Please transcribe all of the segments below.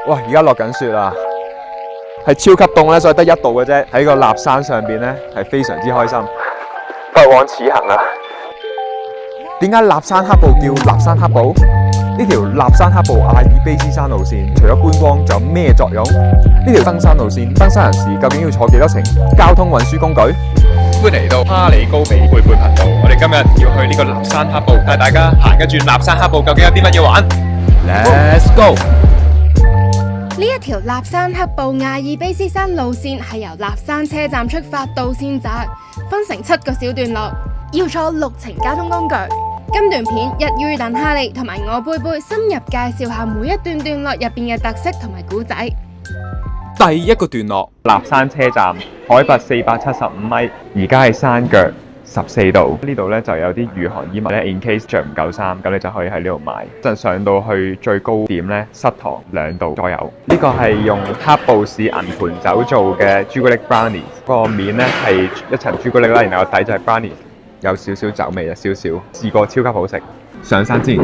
哇！而家落緊雪啦，係超級凍咧，所以得1度嘅啫。喺個立山上邊咧，係非常之開心。不枉此行啊！點解立山黑步叫立山黑步？呢條立山黑步阿爾卑斯山路線，除咗觀光，仲有咩作用？呢條登山路線，登山人士究竟要坐幾多程交通運輸工具？歡迎嚟到哈利高比背背頻道。我哋今日要去呢個立山黑步，帶大家行一轉立山黑步，究竟有啲乜嘢玩 ？Let's go！呢一條立山黑步阿爾卑斯山路線係由立山車站出發到線澤，分成7個小段落，要坐6程交通工具。今段片一於等哈利同埋我貝貝深入介紹下每一段段落入邊嘅特色同埋古仔。第一個段落，立山車站，海拔475米，而家係山腳14度。呢度咧就有啲御寒衣物咧 ，in case 着唔夠衫，咁你就可以喺呢度買。陣上到去最高點咧，膝堂2度左右。呢個係用黑布士銀盤酒做嘅朱古力 brownie， 個面咧係一層朱古力啦，然後個底就係 brownie。有少少酒味，少少，試過超級好食。上山之前，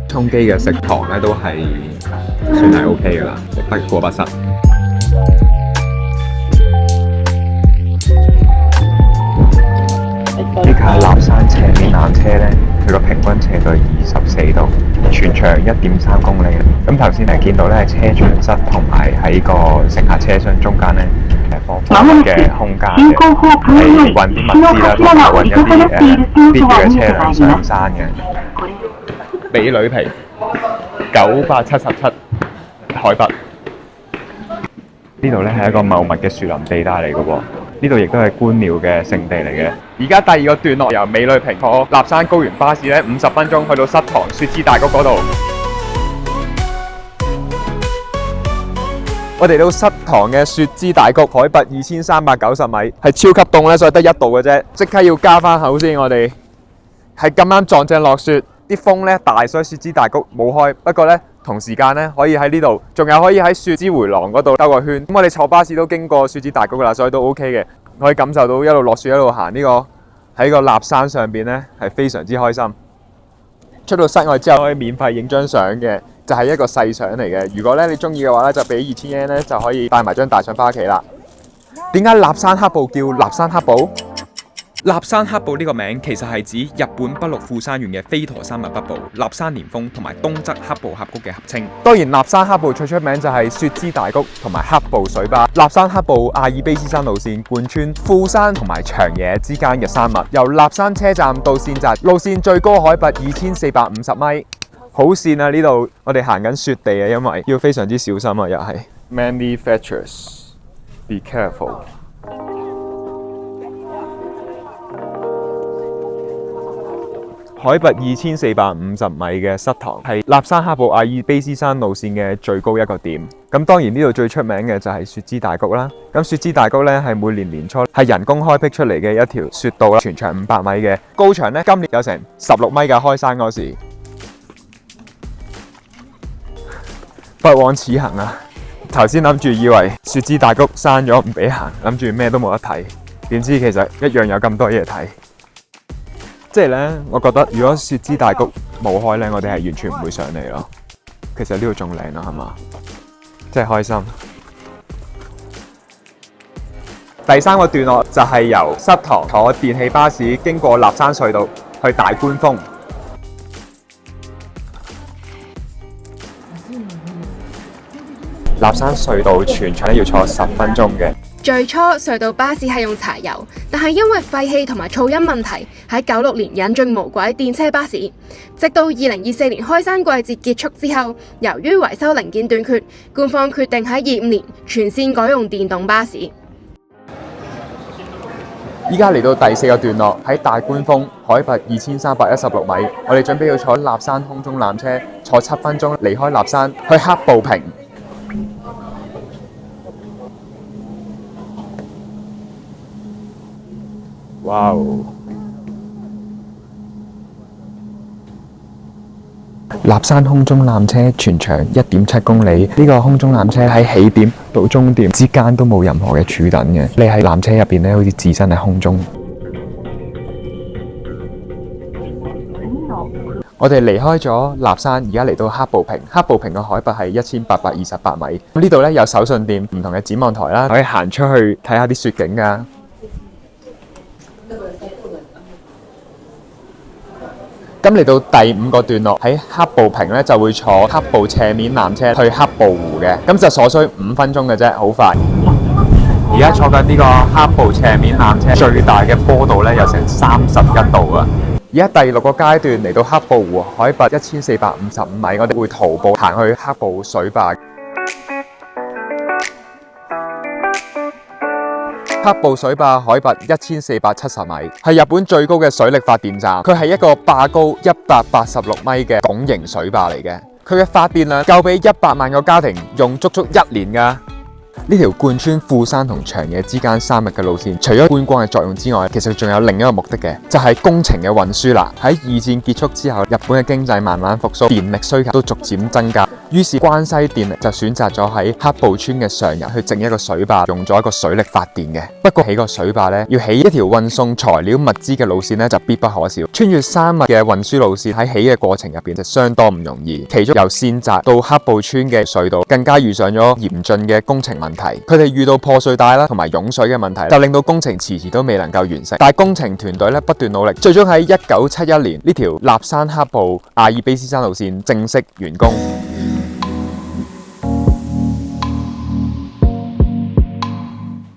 充飢嘅食堂咧都係算係 OK 噶啦，不過不失。呢架立山斜面纜車咧，佢個平均斜度係24度，全長1.3公里。咁頭先見到咧，車長室同埋喺個乘客車廂中間咧。放嘅空間嘅，係運啲物資啦，同埋運一啲必須嘅車輛上山嘅。比呂皮977海拔，呢度咧係一個茂密嘅樹林地帶嚟嘅喎。呢度亦都係觀鳥嘅聖地嚟嘅。而家第二個段落由美呂平坐立山高原巴士咧，50分鐘去到膝堂雪之大谷嗰度。我哋到膝堂嘅雪之大谷，海拔2390米，係超級凍咧，所以得1度嘅啫。即刻要加翻口先，我哋係咁啱撞正落雪，啲風咧大，所以雪之大谷冇開。不過咧同時間咧可以喺呢度，仲有可以喺雪之回廊嗰度兜個圈。咁我哋坐巴士都經過雪之大谷噶啦，所以都 OK 嘅。可以感受到一路落雪一路行呢個喺個立山上邊咧係非常之開心。出到室外之後可以免費影張相嘅。就係一個細相嚟嘅。如果咧你中意嘅話咧，就俾2000 yen 咧就可以帶埋張大相翻屋企啦。點解立山黑步叫立山黑步？立山黑步呢個名其實係指日本北陸富山縣嘅飛驒山脈北部、立山連峰同埋東側黑部峽谷嘅合稱。當然，立山黑步最出名就係雪之大谷同埋黑部水巴。立山黑步阿爾卑斯山路線貫穿富山同埋長野之間嘅山脈，由立山車站到線澤，路線最高海拔2450米。好跣啊！呢度我哋行緊雪地啊，因為要非常之小心啊，又係。Manufacturers, be careful。海拔2450米嘅膝堂係立山黑步阿爾卑斯山路線嘅最高一個點。咁當然呢度最出名嘅就係雪之大谷啦。咁雪之大谷咧係每年年初係人工開闢出嚟嘅一條雪道啦，全長500米嘅，高長咧今年有成16米㗎，開山嗰時。不枉此行啊！頭先諗住以為雪之大谷閂咗唔俾行，諗住咩都冇得睇，點知其實一樣有咁多嘢睇。即係咧，我覺得如果雪之大谷冇開咧，我哋係完全唔會上嚟咯。其實呢度仲靚啊，係嘛？真係開心。第3個段落就係由膝堂坐電氣巴士經過立山隧道去大觀峰。立山隧道全程要坐10分鐘嘅。最初隧道巴士係用柴油，但係因為廢氣同埋噪音問題，喺96年引進無軌電車巴士。直到2024年開山季節結束之後，由於維修零件短缺，官方決定喺25年全線改用電動巴士。依家嚟到第4個段落，喺大觀峰，海拔2316米，我哋準備要坐立山空中纜車，坐7分鐘離開立山去黑部平。哇哦！立山空中纜車全長1.7公里，呢個空中纜車喺起點到終點之間都冇任何嘅柱躉嘅，你喺纜車入邊咧，好似置身喺空中。我哋離開咗立山，而家嚟到黑布坪。黑布坪嘅海拔係1828米。咁呢度咧有手信店、唔同嘅展望台啦，可以行出去睇下啲雪景㗎。咁嚟到第5個段落，喺黑布坪咧就會坐黑布斜面纜車去黑布湖嘅，咁就所需5分鐘嘅啫，好快。而家坐緊呢個黑布斜面纜車，最大嘅坡度咧有成31度啊！而家第6個階段嚟到黑布湖，海拔1455米，我哋會徒步行去黑布水壩。黑布水壩海拔1470米，係日本最高嘅水力發電站。佢係一個壩高186米嘅拱形水壩嚟嘅。佢嘅發電量夠俾100萬個家庭用足足1年㗎。呢條貫穿富山同長野之間山脈嘅路線，除咗觀光嘅作用之外，其實仲有另一個目的嘅，就係工程嘅運輸啦。喺2戰結束之後，日本嘅經濟慢慢復甦，電力需求都逐漸增加。於是關西電力就選擇咗喺黑布村嘅上游去整一個水壩，用咗一個水力發電嘅。不過起個水壩咧，要起一條運送材料物資嘅路線咧，就必不可少。穿越山脈嘅運輸路線喺起嘅過程入邊就相當唔容易。其中由線澤到黑布村嘅隧道，更加遇上咗嚴峻嘅工程問題。佢哋遇到破碎帶啦同埋湧水嘅問題，就令到工程遲遲都未能夠完成。但係工程團隊咧不斷努力，最終喺1971年呢條立山黑布阿爾卑斯山路線正式完工。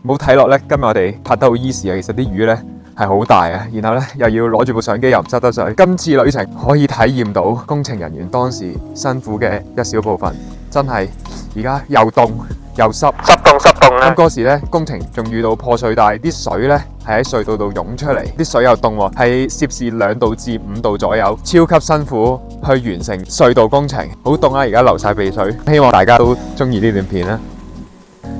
冇睇落咧，今日我哋拍得好 easy 啊！其實啲魚咧係好大啊，然後咧又要攞住部相機又唔執得水。今次旅程可以體驗到工程人員當時辛苦嘅一小部分，真係而家又凍又濕啊！咁嗰時咧工程仲遇到破碎帶，啲水咧係喺隧道度湧出嚟，啲水又凍喎，係攝氏2度至5度左右，超級辛苦去完成隧道工程，好凍啊！而家流晒鼻水，希望大家都中意呢段片啦。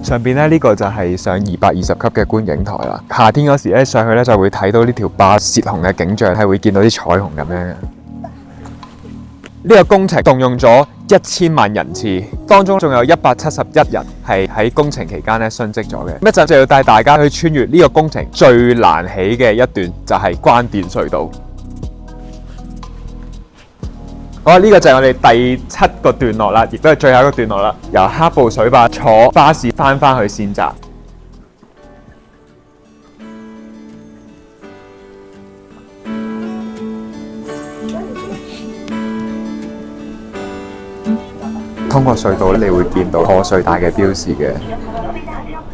上邊咧呢個就係上220級嘅觀景台啦。夏天嗰時咧上去咧就會睇到呢條壩洩洪嘅景象，係會見到啲彩虹咁樣嘅。呢個工程動用咗1000萬人次，當中仲有171人係喺工程期間咧殉職咗嘅。一陣就要帶大家去穿越呢個工程最難起嘅一段，就係關電隧道。好，呢個就係我哋第7個段落啦，亦都係最後一個段落啦。由黑布水壩坐巴士翻去線澤。通過隧道咧，你會見到破碎帶嘅標示嘅。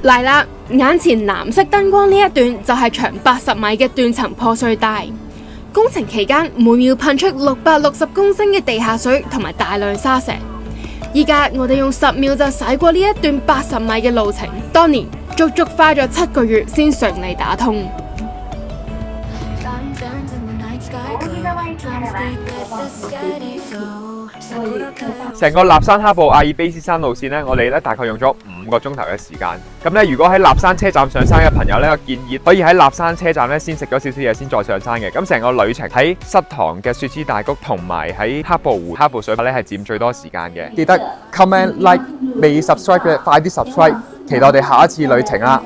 嚟啦！眼前藍色燈光呢一段就係長80米嘅斷層破碎帶。工程期間每秒噴出660公升嘅地下水同埋大量沙石。依家我哋用10秒就駛過呢一段80米嘅路程，當年足足花咗7個月先順利打通。成個立山黑布阿爾卑斯山路線咧，我哋咧大概用咗5個鐘頭嘅時間。咁咧，如果喺立山車站上山嘅朋友咧，我建議可以喺立山車站咧先食咗少少嘢，先再上山嘅。咁成個旅程喺膝堂嘅雪之大谷同埋喺黑布湖、黑布水壩咧係佔最多時間嘅。記得 comment like 未 subscribe 嘅快啲 subscribe， 期待我哋下一次旅程啦。